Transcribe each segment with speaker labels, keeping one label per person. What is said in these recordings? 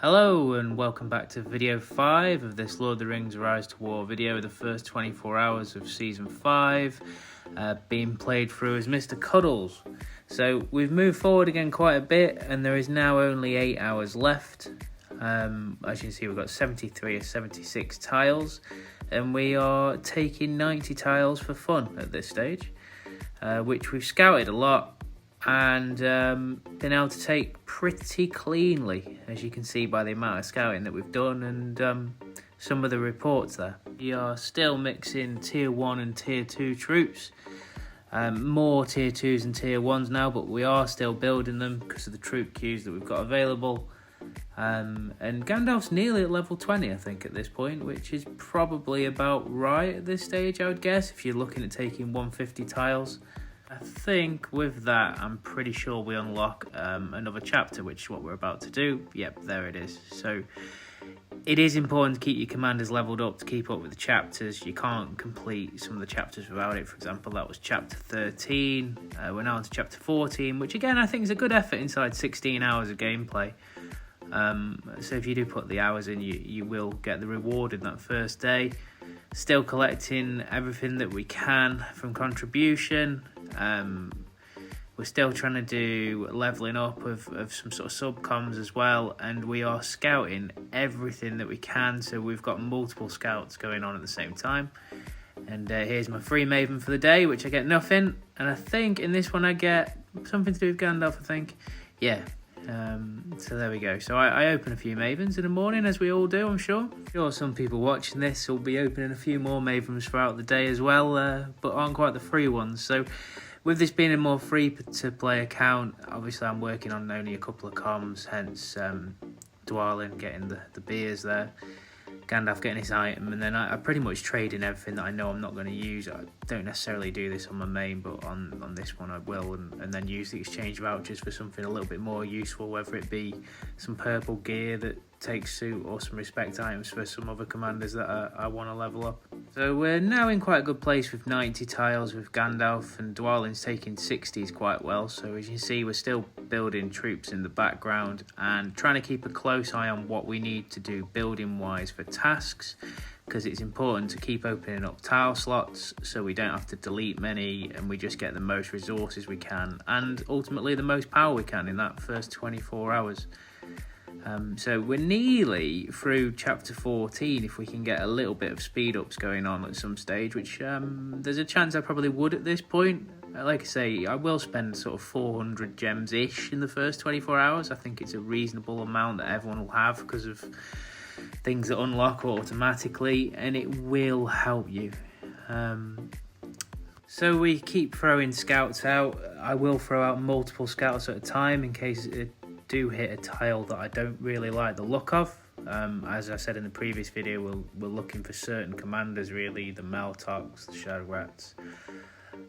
Speaker 1: Hello and welcome back to video 5 of this LOTR Rise to War video, the first 24 hours of season 5, being played through as Mr. Cuddles. So we've moved forward again quite a bit and there is now only 8 hours left. As you can see, we've got 73 or 76 tiles and we are taking 90 tiles for fun at this stage, which we've scouted a lot and been able to take pretty cleanly, as you can see by the amount of scouting that we've done and some of the reports there. We are still mixing tier 1 and tier 2 troops, more tier 2s and tier 1s now, but we are still building them because of the troop queues that we've got available. And Gandalf's nearly at level 20 I think at this point, which is probably about right at this stage, I would guess, if you're looking at taking 150 tiles. I think with that, I'm pretty sure we unlock another chapter, which is what we're about to do. Yep, there it is. So it is important to keep your commanders leveled up to keep up with the chapters. You can't complete some of the chapters without it. For example, that was chapter 13. We're now on to chapter 14, which again, I think is a good effort inside 16 hours of gameplay. So if you do put the hours in, you will get the reward in that first day. Still collecting everything that we can from contribution. We're still trying to do leveling up of some sort of sub-comms as well, and we are scouting everything that we can, so we've got multiple scouts going on at the same time. And here's my free Maven for the day, which I get nothing, and I think in this one I get something to do with Gandalf, I think. Yeah. So there we go. So I open a few Mavens in the morning, as we all do, I'm sure. Some people watching this will be opening a few more Mavens throughout the day as well, but aren't quite the free ones. So with this being a more free-to-play account, obviously I'm working on only a couple of comms, hence Dwalin getting the beers there, Gandalf getting his item, and then I pretty much trade in everything that I know I'm not going to use. I don't necessarily do this on my main, but on this one I will, and then use the exchange vouchers for something a little bit more useful, whether it be some purple gear that takes suit or some respect items for some other commanders that I want to level up. So we're now in quite a good place with 90 tiles with Gandalf, and Dwalin's taking 60s quite well. So as you can see, we're still building troops in the background and trying to keep a close eye on what we need to do building wise for tasks, because it's important to keep opening up tile slots so we don't have to delete many and we just get the most resources we can and ultimately the most power we can in that first 24 hours. So we're nearly through chapter 14 if we can get a little bit of speed ups going on at some stage, which there's a chance I probably would at this point. Like I say, I will spend sort of 400 gems-ish in the first 24 hours. I think it's a reasonable amount that everyone will have because of things that unlock automatically, and it will help you. So we keep throwing scouts out. I will throw out multiple scouts at a time in case it do hit a tile that I don't really like the look of. As I said in the previous video, we're looking for certain commanders really, the Meltoks, the Shadrats,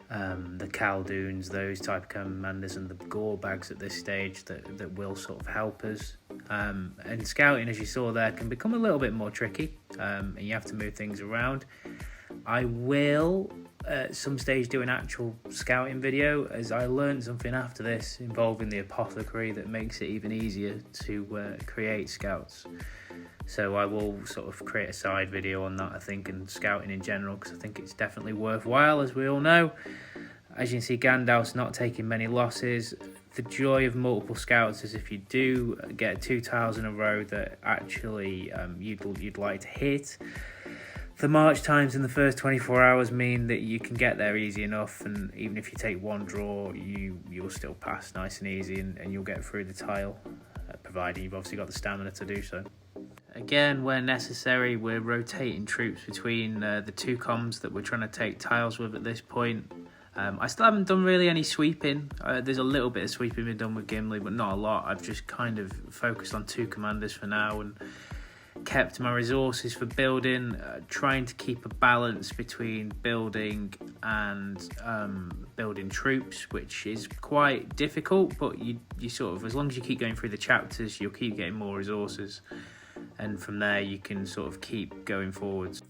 Speaker 1: the Khaldoons, those type of commanders, and the gore bags at this stage that will sort of help us. And scouting, as you saw there, can become a little bit more tricky, and you have to move things around. I will at some stage do an actual scouting video, as I learned something after this involving the apothecary that makes it even easier to create scouts. So I will sort of create a side video on that, I think, and scouting in general, because I think it's definitely worthwhile, as we all know. As you can see, Gandalf's not taking many losses. The joy of multiple scouts is if you do get 2 tiles in a row that actually you'd like to hit, the march times in the first 24 hours mean that you can get there easy enough, and even if you take one draw, you'll still pass nice and easy, and you'll get through the tile, provided you've obviously got the stamina to do so. Again, where necessary, we're rotating troops between the 2 comms that we're trying to take tiles with at this point. I still haven't done really any sweeping. There's a little bit of sweeping been done with Gimli, but not a lot. I've just kind of focused on 2 commanders for now and kept my resources for building, trying to keep a balance between building and building troops, which is quite difficult, but you sort of, as long as you keep going through the chapters, you'll keep getting more resources, and from there you can sort of keep going forwards.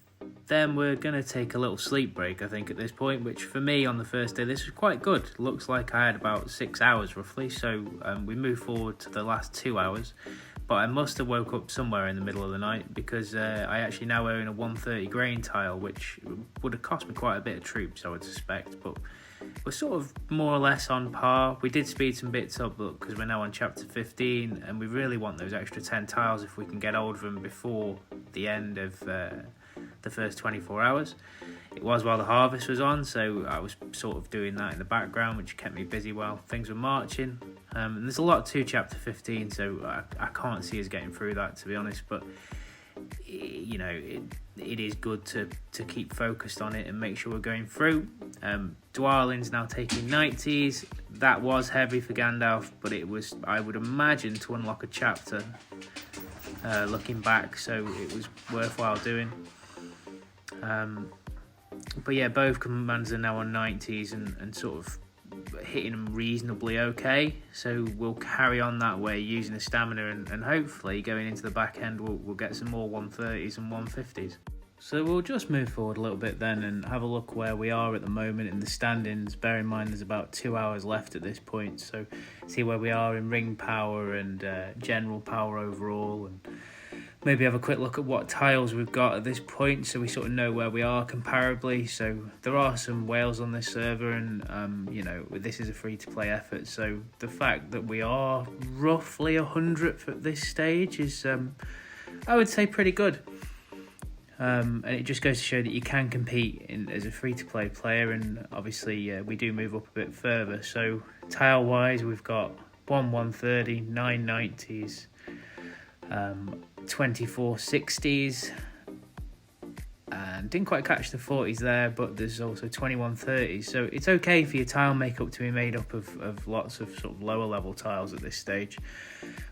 Speaker 1: Then we're going to take a little sleep break, I think, at this point, which for me on the first day, this was quite good. Looks like I had about 6 hours roughly, so we move forward to the last 2 hours. but I must have woke up somewhere in the middle of the night, because I actually now own a 130 grain tile, which would have cost me quite a bit of troops, I would suspect, but we're sort of more or less on par. We did speed some bits up because we're now on chapter 15, and we really want those extra 10 tiles if we can get hold of them before the end of the first 24 hours. It was while the harvest was on, so I was sort of doing that in the background, which kept me busy while things were marching. And there's a lot to chapter 15, so I can't see us getting through that, to be honest, but you know, it is good to keep focused on it and make sure we're going through. Dwalin's now taking 90s. That was heavy for Gandalf, but it was, I would imagine, to unlock a chapter looking back, so it was worthwhile doing. But yeah, both commanders are now on 90s and sort of hitting them reasonably okay, so we'll carry on that way using the stamina, and hopefully going into the back end we'll get some more 130s and 150s. So we'll just move forward a little bit then and have a look where we are at the moment in the standings. Bear in mind there's about 2 hours left at this point, so see where we are in ring power and general power overall, and maybe have a quick look at what tiles we've got at this point, so we sort of know where we are comparably. So there are some whales on this server, and you know, this is a free-to-play effort, so the fact that we are roughly 100th at this stage is, I would say, pretty good. And it just goes to show that you can compete as a free-to-play player, and obviously we do move up a bit further. So tile-wise, we've got 130, 9 90s, 24 60s, and didn't quite catch the 40s there, but there's also 21 30s, so it's okay for your tile makeup to be made up of lots of sort of lower level tiles at this stage.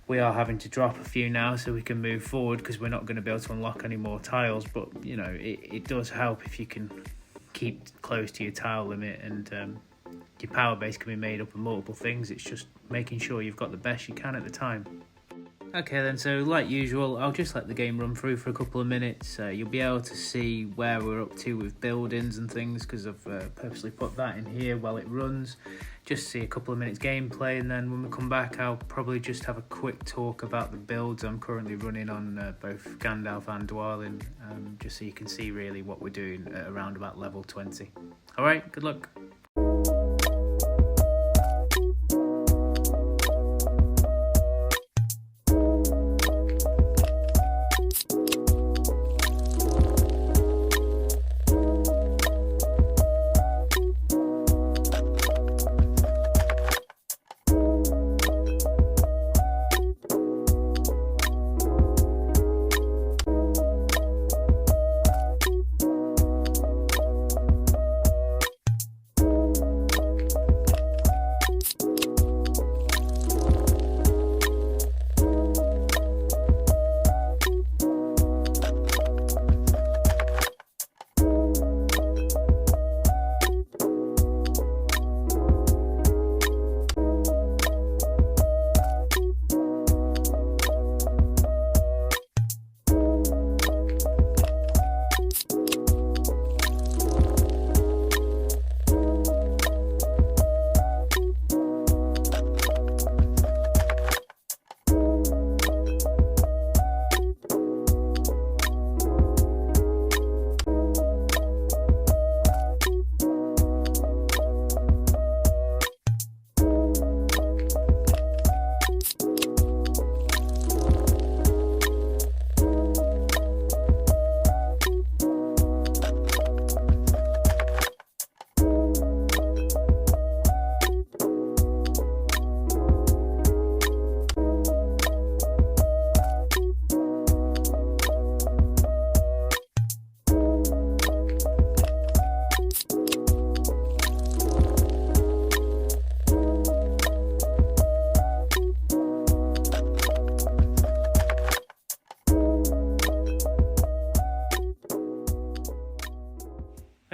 Speaker 1: We are having to drop a few now so we can move forward, because we're not going to be able to unlock any more tiles, but you know, it does help if you can keep close to your tile limit, and your power base can be made up of multiple things. It's just making sure you've got the best you can at the time. Okay then, so like usual, I'll just let the game run through for a couple of minutes. You'll be able to see where we're up to with buildings and things, because I've purposely put that in here while it runs. Just see a couple of minutes gameplay, and then when we come back I'll probably just have a quick talk about the builds I'm currently running on both Gandalf and Dwalin, just so you can see really what we're doing at around about level 20. Alright, good luck.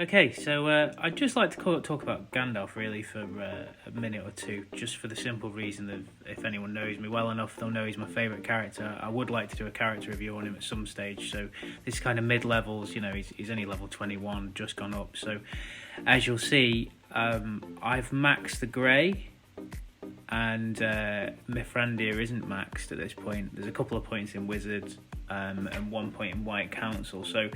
Speaker 1: Okay, so I'd just like to talk about Gandalf really for a minute or two, just for the simple reason that if anyone knows me well enough, they'll know he's my favourite character. I would like to do a character review on him at some stage, so this kind of mid-levels, you know, he's only level 21, just gone up, so as you'll see, I've maxed the grey, and Mithrandir isn't maxed at this point. There's a couple of points in Wizard and 1 point in White Council. So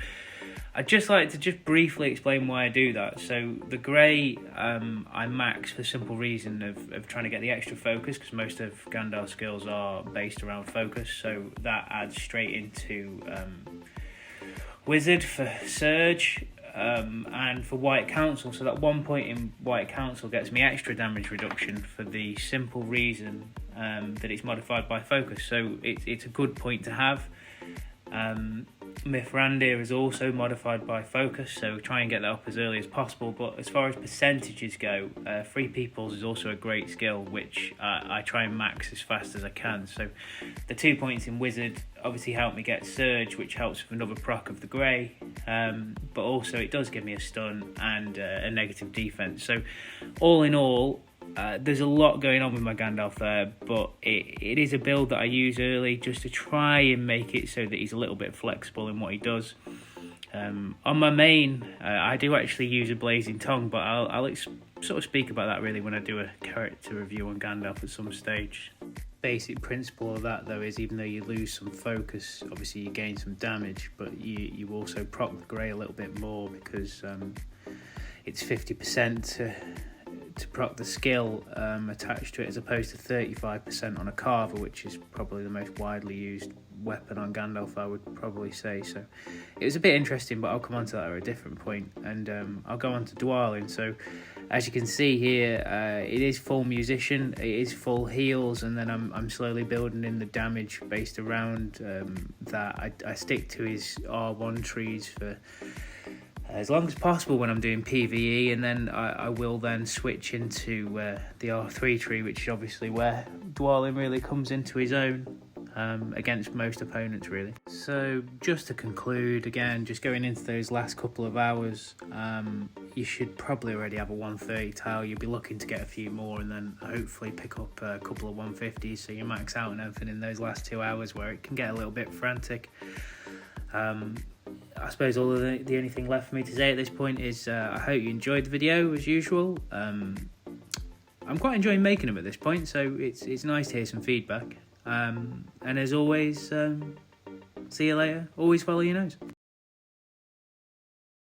Speaker 1: I'd just like to just briefly explain why I do that. So the grey I max for the simple reason of trying to get the extra focus, because most of Gandalf's skills are based around focus, so that adds straight into Wizard for Surge. And for White Council, so that 1 point in White Council gets me extra damage reduction for the simple reason that it's modified by focus. So it's a good point to have. Mithrandir is also modified by focus, so try and get that up as early as possible. But as far as percentages go, Free Peoples is also a great skill, which I try and max as fast as I can. So the 2 points in Wizard obviously help me get Surge, which helps with another proc of the grey, but also it does give me a stun and a negative defense. So all in all, there's a lot going on with my Gandalf there, but it is a build that I use early just to try and make it so that he's a little bit flexible in what he does. On my main, I do actually use a Blazing Tongue, but I'll sort of speak about that really when I do a character review on Gandalf at some stage. Basic principle of that though is, even though you lose some focus, obviously you gain some damage, but you also proc the grey a little bit more, because it's 50% to proc the skill attached to it, as opposed to 35% on a Carver, which is probably the most widely used weapon on Gandalf, I would probably say. So it was a bit interesting, but I'll come on to that at a different point, and I'll go on to Dwalin. So as you can see here, it is full musician, it is full heals, and then I'm slowly building in the damage based around that. I stick to his R1 trees for as long as possible when I'm doing PvE, and then I will then switch into the R3 tree, which is obviously where Dwalin really comes into his own against most opponents really. So just to conclude, again, just going into those last couple of hours, you should probably already have a 130 tile. You'll be looking to get a few more, and then hopefully pick up a couple of 150s, so you max out on everything in those last 2 hours where it can get a little bit frantic. I suppose the only thing left for me to say at this point is I hope you enjoyed the video as usual. I'm quite enjoying making them at this point, so it's nice to hear some feedback. And as always, see you later. Always follow your nose.